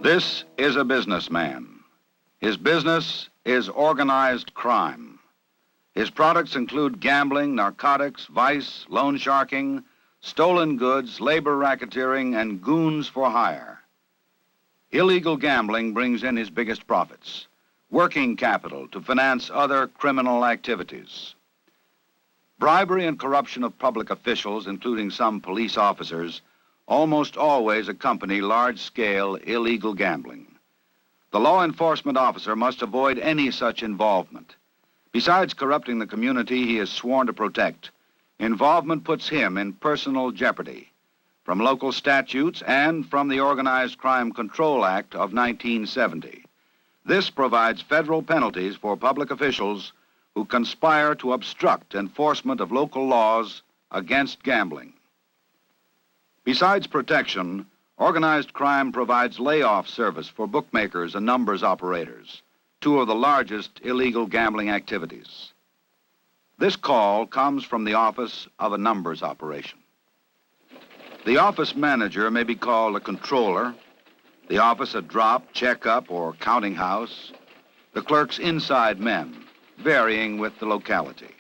This is a businessman. His business is organized crime. His products include gambling, narcotics, vice, loan sharking, stolen goods, labor racketeering, and goons for hire. Illegal gambling brings in his biggest profits, working capital to finance other criminal activities. Bribery and corruption of public officials, including some police officers, almost always accompany large-scale illegal gambling. The law enforcement officer must avoid any such involvement. Besides corrupting the community he is sworn to protect, involvement puts him in personal jeopardy from local statutes and from the Organized Crime Control Act of 1970. This provides federal penalties for public officials who conspire to obstruct enforcement of local laws against gambling. Besides protection, organized crime provides layoff service for bookmakers and numbers operators, two of the largest illegal gambling activities. This call comes from the office of a numbers operation. The office manager may be called a controller, the office a drop, checkup, or counting house, the clerk's inside men, varying with the locality.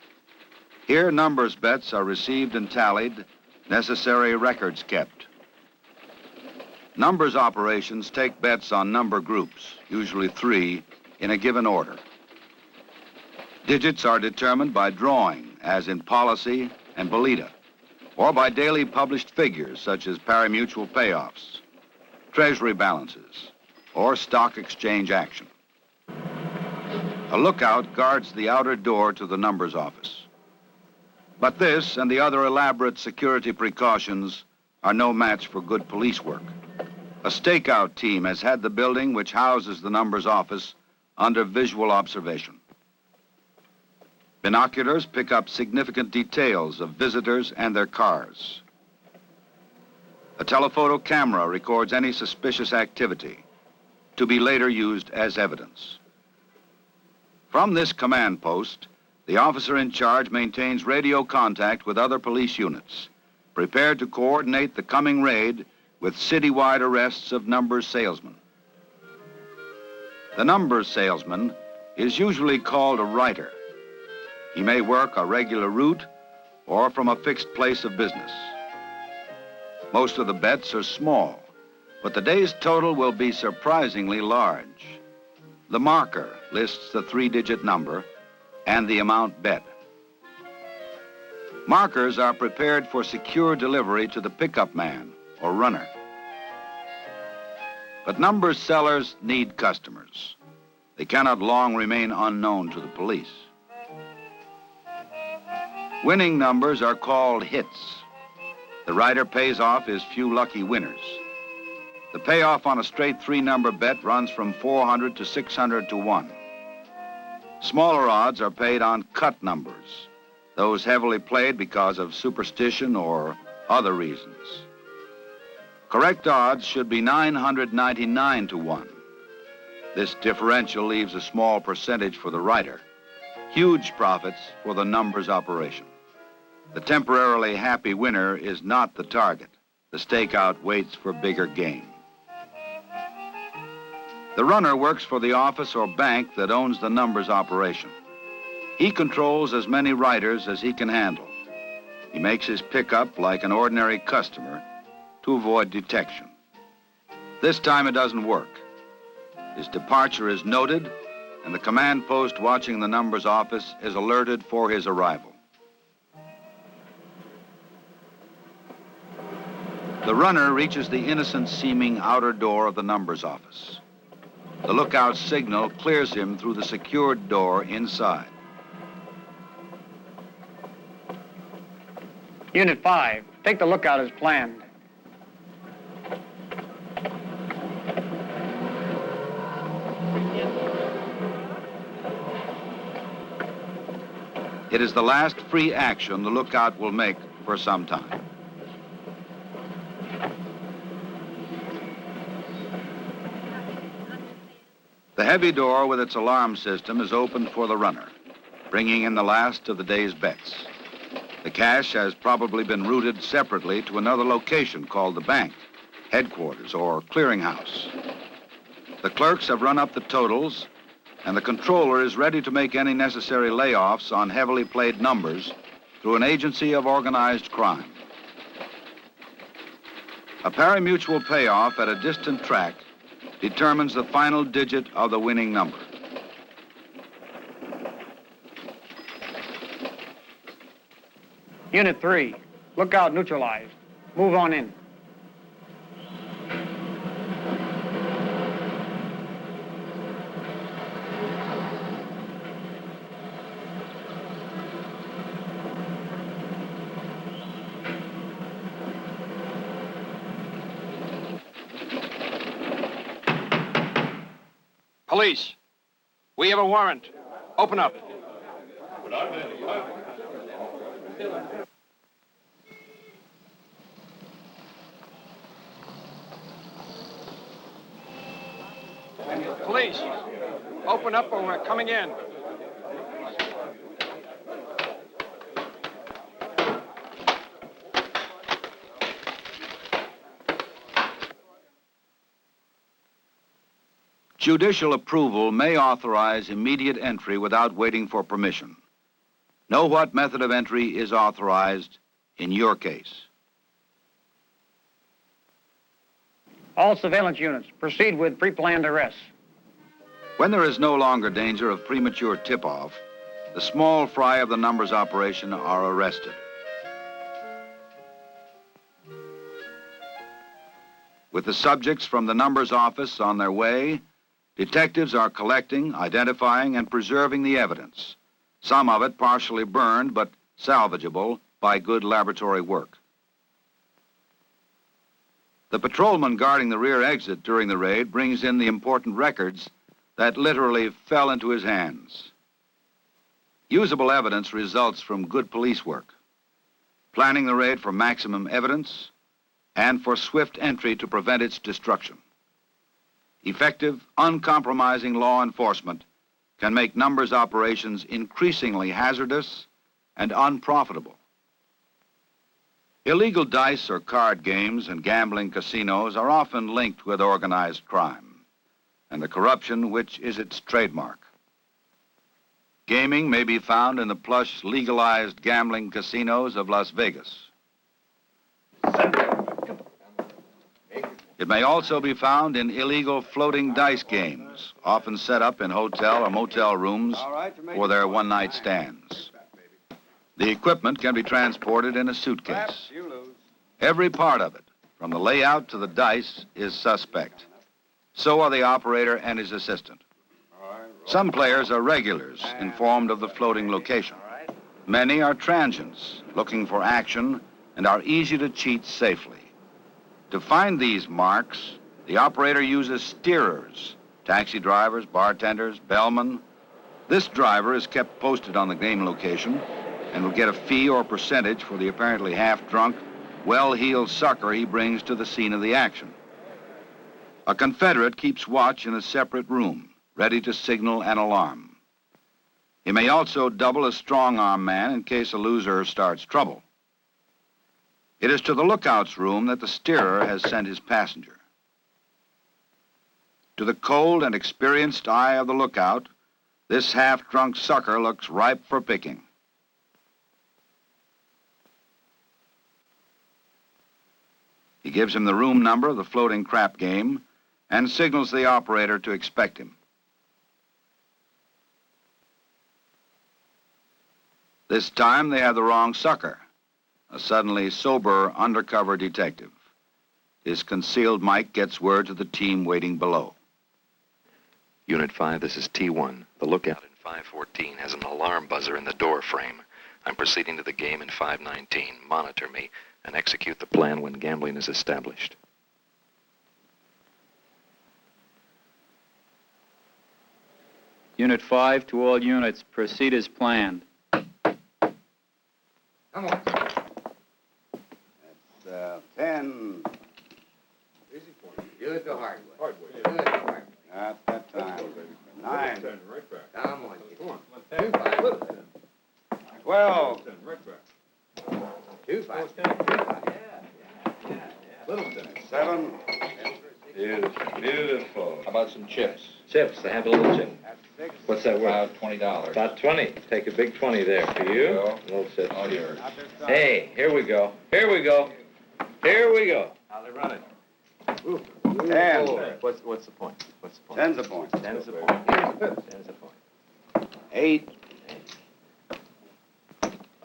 Here, numbers bets are received and tallied, necessary records kept. Numbers operations take bets on number groups, usually 3, in a given order. Digits are determined by drawing, as in policy and bolita, or by daily published figures such as pari-mutuel payoffs, treasury balances, or stock exchange action. A lookout guards the outer door to the numbers office. But this and the other elaborate security precautions are no match for good police work. A stakeout team has had the building which houses the numbers office under visual observation. Binoculars pick up significant details of visitors and their cars. A telephoto camera records any suspicious activity to be later used as evidence. From this command post, the officer in charge maintains radio contact with other police units, prepared to coordinate the coming raid with citywide arrests of numbers salesmen. The numbers salesman is usually called a writer. He may work a regular route or from a fixed place of business. Most of the bets are small, but the day's total will be surprisingly large. The marker lists the 3-digit number and the amount bet. Markers are prepared for secure delivery to the pickup man or runner. But numbers sellers need customers. They cannot long remain unknown to the police. Winning numbers are called hits. The writer pays off his few lucky winners. The payoff on a straight 3-number bet runs from 400 to 600 to 1. Smaller odds are paid on cut numbers, those heavily played because of superstition or other reasons. Correct odds should be 999 to 1. This differential leaves a small percentage for the writer, huge profits for the numbers operation. The temporarily happy winner is not the target. The stakeout waits for bigger game. The runner works for the office or bank that owns the numbers operation. He controls as many writers as he can handle. He makes his pickup like an ordinary customer to avoid detection. This time it doesn't work. His departure is noted, and the command post watching the numbers office is alerted for his arrival. The runner reaches the innocent-seeming outer door of the numbers office. The lookout's signal clears him through the secured door inside. Unit 5, take the lookout as planned. It is the last free action the lookout will make for some time. The heavy door with its alarm system is opened for the runner, bringing in the last of the day's bets. The cash has probably been routed separately to another location called the bank, headquarters, or clearinghouse. The clerks have run up the totals, and the controller is ready to make any necessary layoffs on heavily played numbers through an agency of organized crime. A pari-mutuel payoff at a distant track determines the final digit of the winning number. Unit 3, lookout neutralized. Move on in. Police, we have a warrant. Open up. Police, open up or we're coming in. Judicial approval may authorize immediate entry without waiting for permission. Know what method of entry is authorized in your case. All surveillance units, proceed with pre-planned arrests. When there is no longer danger of premature tip-off, the small fry of the numbers operation are arrested. With the subjects from the numbers office on their way, detectives are collecting, identifying, and preserving the evidence, some of it partially burned but salvageable by good laboratory work. The patrolman guarding the rear exit during the raid brings in the important records that literally fell into his hands. Usable evidence results from good police work, planning the raid for maximum evidence and for swift entry to prevent its destruction. Effective, uncompromising law enforcement can make numbers operations increasingly hazardous and unprofitable. Illegal dice or card games and gambling casinos are often linked with organized crime and the corruption which is its trademark. Gaming may be found in the plush, legalized gambling casinos of Las Vegas. It may also be found in illegal floating dice games, often set up in hotel or motel rooms for their one-night stands. The equipment can be transported in a suitcase. Every part of it, from the layout to the dice, is suspect. So are the operator and his assistant. Some players are regulars, informed of the floating location. Many are transients, looking for action, and are easy to cheat safely. To find these marks, the operator uses steerers, taxi drivers, bartenders, bellmen. This driver is kept posted on the game location and will get a fee or percentage for the apparently half-drunk, well-heeled sucker he brings to the scene of the action. A Confederate keeps watch in a separate room, ready to signal an alarm. He may also double as strong-arm man in case a loser starts trouble. It is to the lookout's room that the steerer has sent his passenger. To the cold and experienced eye of the lookout, this half-drunk sucker looks ripe for picking. He gives him the room number of the floating crap game and signals the operator to expect him. This time they have the wrong sucker, a suddenly sober undercover detective. His concealed mic gets word to the team waiting below. Unit 5, this is T1. The lookout in 514 has an alarm buzzer in the door frame. I'm proceeding to the game in 519. Monitor me and execute the plan when gambling is established. Unit 5 to all units, proceed as planned. Come on. That's 10. Easy for you. Do it the hard way. Hard way. Do it the hard way. Not that time. 9. Right back. Come on. Come on. 2, 5. 12. Right back. 2, 5. 2, 5. Yeah. Little 10. 7. Beautiful, beautiful. How about some chips? Chips, I have a little chip. What's that worth? About $20. About 20. Take a big 20 there for you. Go. A little chip. All yours. Hey, here we go. Here we go. Here we go. How they run it? Ten. What's the point? What's the point? Ten's a point. 10's the point. 10's the point. 8.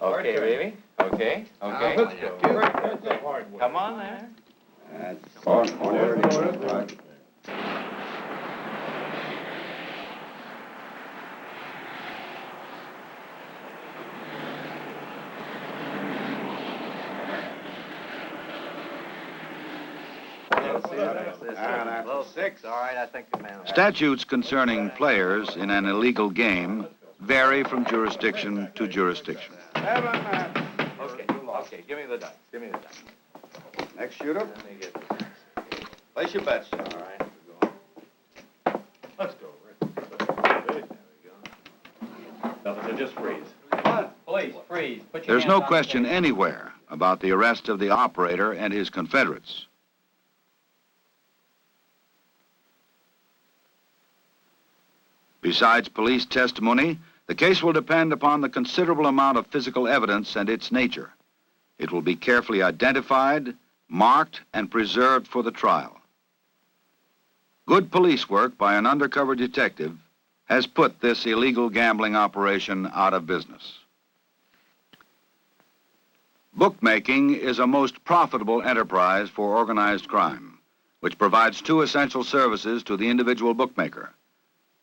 Okay, baby. Okay. Okay. Let's go. Come on there. That's 40. That's 6. All right, I think the man. Statutes concerning players in an illegal game vary from jurisdiction to jurisdiction. Okay. Okay. Give me the dice. Give me the dice. Next shooter. Let me get this. Place your bets. All right. Let's go, Rick. There we go. Nothing, so just freeze. Police, freeze. Put your There's hands no on the question table. anywhere about the arrest of the operator and his confederates. Besides police testimony, the case will depend upon the considerable amount of physical evidence and its nature. It will be carefully identified, marked, and preserved for the trial. Good police work by an undercover detective has put this illegal gambling operation out of business. Bookmaking is a most profitable enterprise for organized crime, which provides two essential services to the individual bookmaker: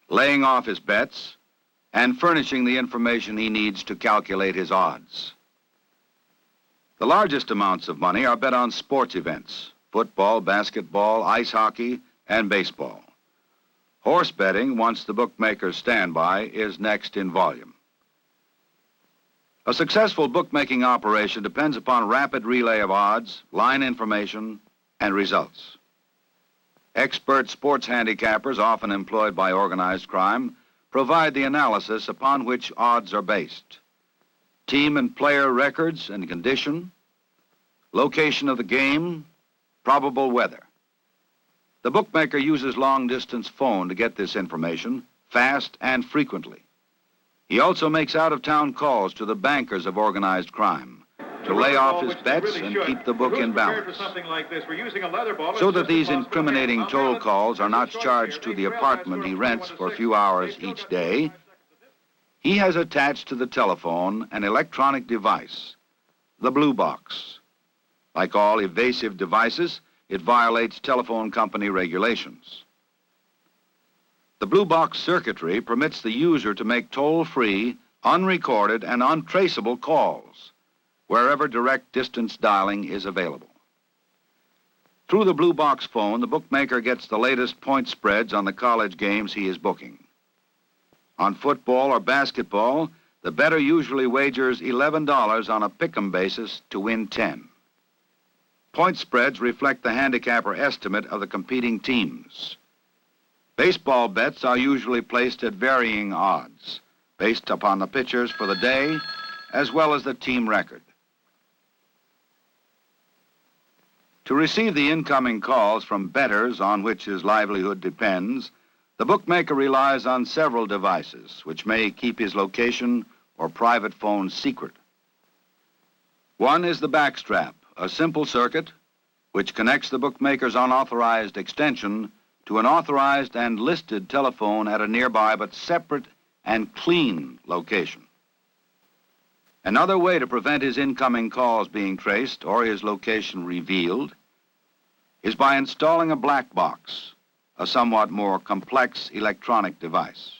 laying off his bets and furnishing the information he needs to calculate his odds. The largest amounts of money are bet on sports events: football, basketball, ice hockey, and baseball. Horse betting, once the bookmaker's standby, is next in volume. A successful bookmaking operation depends upon rapid relay of odds, line information, and results. Expert sports handicappers, often employed by organized crime, provide the analysis upon which odds are based: team and player records and condition, location of the game, probable weather. The bookmaker uses long-distance phone to get this information, fast and frequently. He also makes out-of-town calls to the bankers of organized crime to lay off his bets and keep the book in balance. So that these incriminating toll calls are not charged to the apartment he rents for a few hours each day, he has attached to the telephone an electronic device, the blue box. Like all evasive devices, it violates telephone company regulations. The blue box circuitry permits the user to make toll-free, unrecorded, and untraceable calls wherever direct distance dialing is available. Through the blue box phone, the bookmaker gets the latest point spreads on the college games he is booking. On football or basketball, the bettor usually wagers $11 on a pick'em basis to win 10. Point spreads reflect the handicapper estimate of the competing teams. Baseball bets are usually placed at varying odds, based upon the pitchers for the day, as well as the team record. To receive the incoming calls from bettors on which his livelihood depends, the bookmaker relies on several devices which may keep his location or private phone secret. One is the backstrap, a simple circuit which connects the bookmaker's unauthorized extension to an authorized and listed telephone at a nearby but separate and clean location. Another way to prevent his incoming calls being traced or his location revealed is by installing a black box, a somewhat more complex electronic device.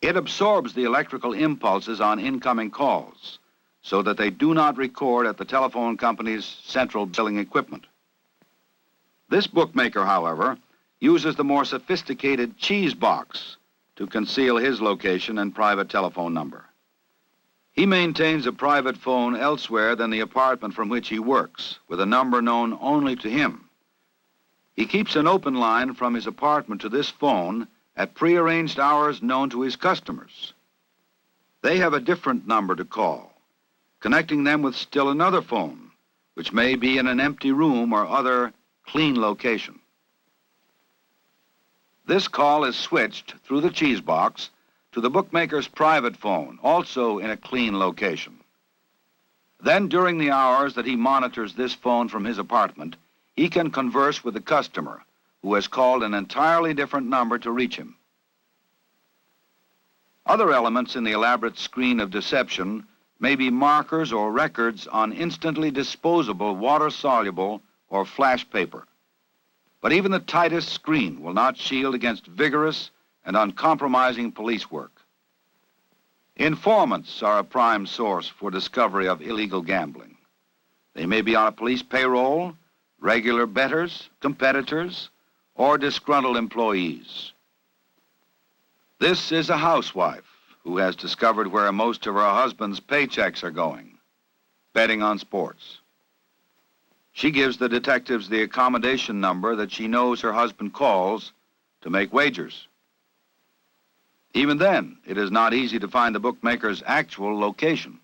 It absorbs the electrical impulses on incoming calls so that they do not record at the telephone company's central billing equipment. This bookmaker, however, uses the more sophisticated cheese box to conceal his location and private telephone number. He maintains a private phone elsewhere than the apartment from which he works, with a number known only to him. He keeps an open line from his apartment to this phone at prearranged hours known to his customers. They have a different number to call, connecting them with still another phone, which may be in an empty room or other clean location. This call is switched through the cheese box to the bookmaker's private phone, also in a clean location. Then, during the hours that he monitors this phone from his apartment, he can converse with the customer, who has called an entirely different number to reach him. Other elements in the elaborate screen of deception may be markers or records on instantly disposable water-soluble or flash paper. But even the tightest screen will not shield against vigorous and uncompromising police work. Informants are a prime source for discovery of illegal gambling. They may be on a police payroll, regular bettors, competitors, or disgruntled employees. This is a housewife who has discovered where most of her husband's paychecks are going, betting on sports. She gives the detectives the accommodation number that she knows her husband calls to make wagers. Even then, it is not easy to find the bookmaker's actual location.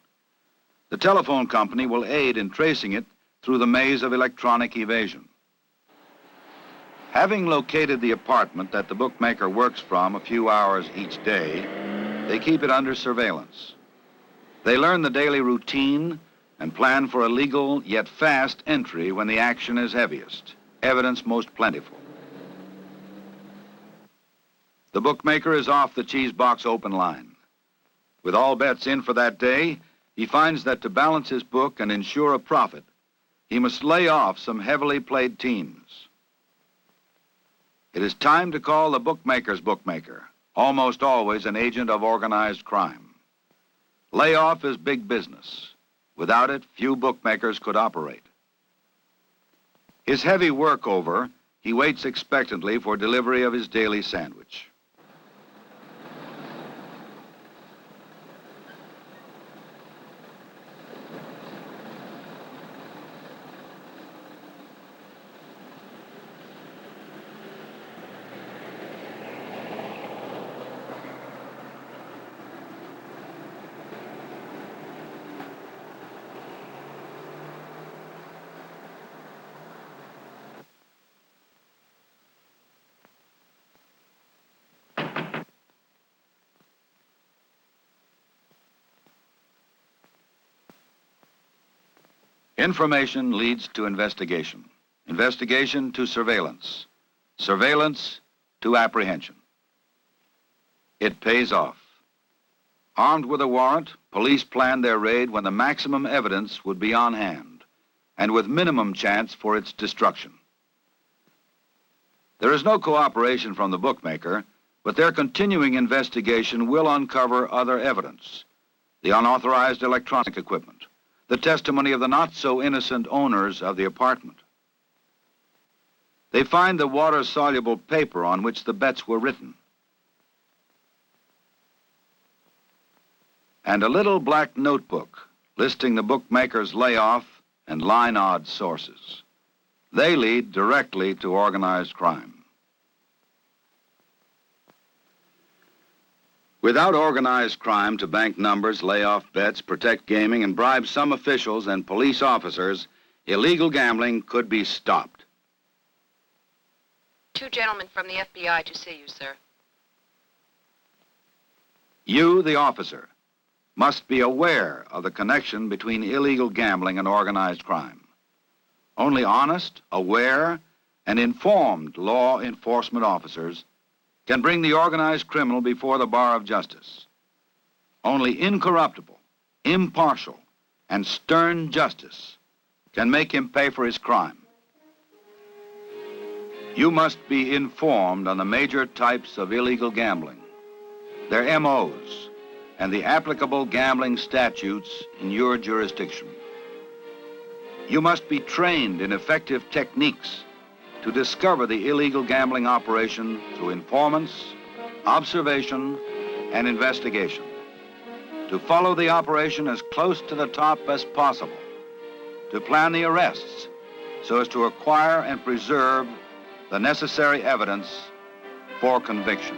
The telephone company will aid in tracing it through the maze of electronic evasion. Having located the apartment that the bookmaker works from a few hours each day, they keep it under surveillance. They learn the daily routine and plan for a legal yet fast entry when the action is heaviest, evidence most plentiful. The bookmaker is off the cheese box open line. With all bets in for that day, he finds that to balance his book and ensure a profit, he must lay off some heavily played teams. It is time to call the bookmaker's bookmaker, almost always an agent of organized crime. Layoff is big business. Without it, few bookmakers could operate. His heavy work over, he waits expectantly for delivery of his daily sandwich. Information leads to investigation. Investigation to surveillance. Surveillance to apprehension. It pays off. Armed with a warrant, police planned their raid when the maximum evidence would be on hand, and with minimum chance for its destruction. There is no cooperation from the bookmaker, but their continuing investigation will uncover other evidence. The unauthorized electronic equipment, the testimony of the not-so-innocent owners of the apartment. They find the water-soluble paper on which the bets were written, and a little black notebook listing the bookmaker's layoff and line odds sources. They lead directly to organized crime. Without organized crime to bank numbers, lay off bets, protect gaming, and bribe some officials and police officers, illegal gambling could be stopped. 2 gentlemen from the FBI to see you, sir. You, the officer, must be aware of the connection between illegal gambling and organized crime. Only honest, aware, and informed law enforcement officers can bring the organized criminal before the bar of justice. Only incorruptible, impartial, and stern justice can make him pay for his crime. You must be informed on the major types of illegal gambling, their MOs, and the applicable gambling statutes in your jurisdiction. You must be trained in effective techniques to discover the illegal gambling operation through informants, observation, and investigation. To follow the operation as close to the top as possible. To plan the arrests so as to acquire and preserve the necessary evidence for conviction.